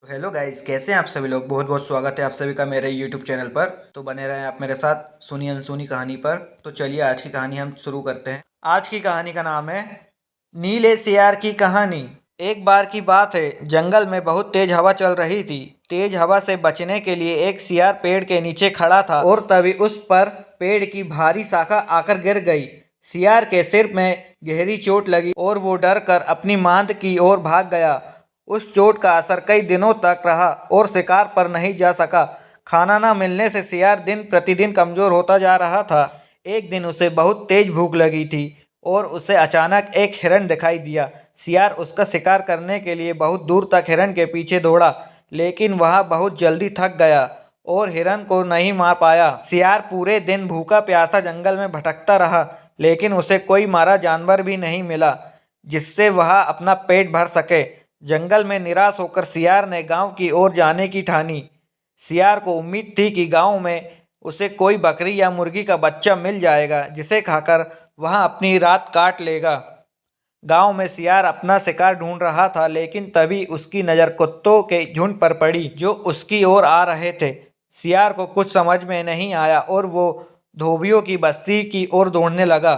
Hello guys, कैसे हैं आप सभी लोग। बहुत बहुत स्वागत है आप सभी का मेरे यूट्यूब चैनल पर। तो बने रहें आप मेरे साथ सुनी अनसुनी कहानी पर। तो चलिए आज की कहानी हम शुरू करते हैं। आज की कहानी का नाम है नीले सियार की कहानी। एक बार की बात है, जंगल में बहुत तेज हवा चल रही थी। तेज हवा से बचने के लिए एक सियार पेड़ के नीचे खड़ा था और तभी उस पर पेड़ की भारी शाखा आकर गिर गई। सियार के सिर में गहरी चोट लगी और वो डर कर अपनी मांद की ओर भाग गया। उस चोट का असर कई दिनों तक रहा और शिकार पर नहीं जा सका। खाना न मिलने से सियार दिन प्रतिदिन कमजोर होता जा रहा था। एक दिन उसे बहुत तेज भूख लगी थी और उसे अचानक एक हिरण दिखाई दिया। सियार उसका शिकार करने के लिए बहुत दूर तक हिरण के पीछे दौड़ा, लेकिन वह बहुत जल्दी थक गया और हिरण को नहीं मार पाया। सियार पूरे दिन भूखा प्यासा जंगल में भटकता रहा, लेकिन उसे कोई मारा जानवर भी नहीं मिला जिससे वह अपना पेट भर सके। जंगल में निराश होकर सियार ने गांव की ओर जाने की ठानी। सियार को उम्मीद थी कि गांव में उसे कोई बकरी या मुर्गी का बच्चा मिल जाएगा जिसे खाकर वह अपनी रात काट लेगा। गांव में सियार अपना शिकार ढूंढ रहा था, लेकिन तभी उसकी नज़र कुत्तों के झुंड पर पड़ी जो उसकी ओर आ रहे थे। सियार को कुछ समझ में नहीं आया और वो धोबियों की बस्ती की ओर दौड़ने लगा।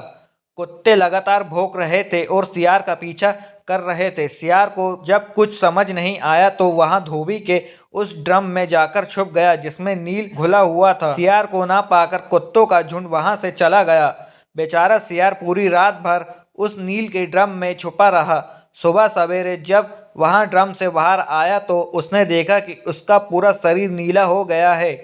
कुत्ते लगातार भौंक रहे थे और सियार का पीछा कर रहे थे। सियार को जब कुछ समझ नहीं आया तो वहां धोबी के उस ड्रम में जाकर छुप गया जिसमें नील घुला हुआ था। सियार को ना पाकर कुत्तों का झुंड वहां से चला गया। बेचारा सियार पूरी रात भर उस नील के ड्रम में छुपा रहा। सुबह सवेरे जब वहां ड्रम से बाहर आया तो उसने देखा कि उसका पूरा शरीर नीला हो गया है।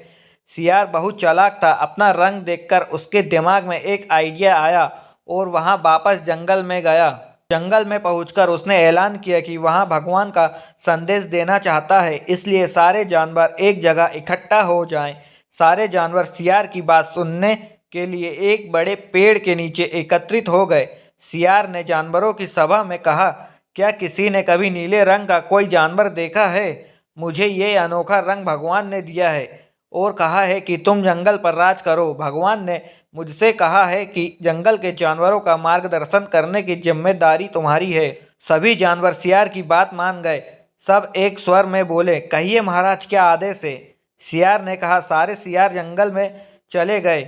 सियार बहुत चालाक था। अपना रंग देखकर उसके दिमाग में एक आइडिया आया और वहां वापस जंगल में गया। जंगल में पहुंचकर उसने ऐलान किया कि वहां भगवान का संदेश देना चाहता है, इसलिए सारे जानवर एक जगह इकट्ठा हो जाएं। सारे जानवर सियार की बात सुनने के लिए एक बड़े पेड़ के नीचे एकत्रित हो गए। सियार ने जानवरों की सभा में कहा, क्या किसी ने कभी नीले रंग का कोई जानवर देखा है? मुझे ये अनोखा रंग भगवान ने दिया है और कहा है कि तुम जंगल पर राज करो। भगवान ने मुझसे कहा है कि जंगल के जानवरों का मार्गदर्शन करने की जिम्मेदारी तुम्हारी है। सभी जानवर सियार की बात मान गए। सब एक स्वर में बोले, कहिए महाराज, क्या आदेश है? सियार ने कहा, सारे सियार जंगल में चले गए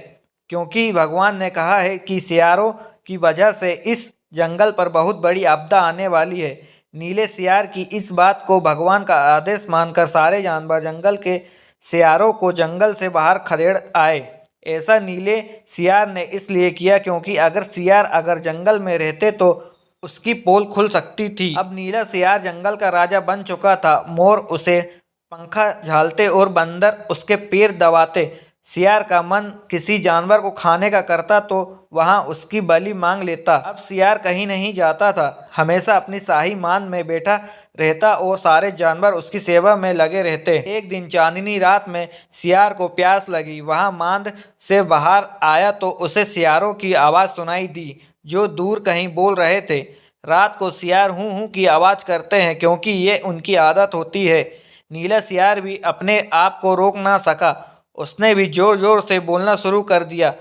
क्योंकि भगवान ने कहा है कि सियारों की वजह से इस जंगल पर बहुत बड़ी आपदा आने वाली है। नीले सियार की इस बात को भगवान का आदेश मानकर सारे जानवर जंगल के सियारों को जंगल से बाहर खदेड़ आए। ऐसा नीले सियार ने इसलिए किया क्योंकि अगर जंगल में रहते तो उसकी पोल खुल सकती थी। अब नीला सियार जंगल का राजा बन चुका था। मोर उसे पंखा झालते और बंदर उसके पैर दबाते। सियार का मन किसी जानवर को खाने का करता तो वहां उसकी बलि मांग लेता। अब सियार कहीं नहीं जाता था, हमेशा अपनी शाही मान में बैठा रहता और सारे जानवर उसकी सेवा में लगे रहते। एक दिन चांदनी रात में सियार को प्यास लगी। वहां मांद से बाहर आया तो उसे सियारों की आवाज़ सुनाई दी जो दूर कहीं बोल रहे थे। रात को सियार हूँ हूँ की आवाज़ करते हैं क्योंकि ये उनकी आदत होती है। नीला सियार भी अपने आप को रोक ना सका। उसने भी जोर जोर से बोलना शुरू कर दिया।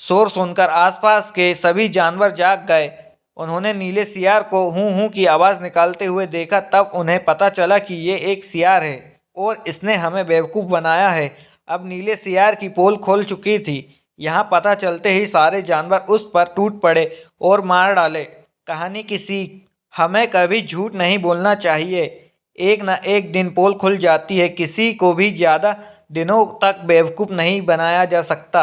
शोर सुनकर आसपास के सभी जानवर जाग गए। उन्होंने नीले सियार को हूँ हूँ की आवाज़ निकालते हुए देखा। तब उन्हें पता चला कि ये एक सियार है और इसने हमें बेवकूफ़ बनाया है। अब नीले सियार की पोल खोल चुकी थी। यहाँ पता चलते ही सारे जानवर उस पर टूट पड़े और मार डाले। कहानी की सीख, हमें कभी झूठ नहीं बोलना चाहिए। एक न एक दिन पोल खुल जाती है। किसी को भी ज़्यादा दिनों तक बेवकूफ़ नहीं बनाया जा सकता।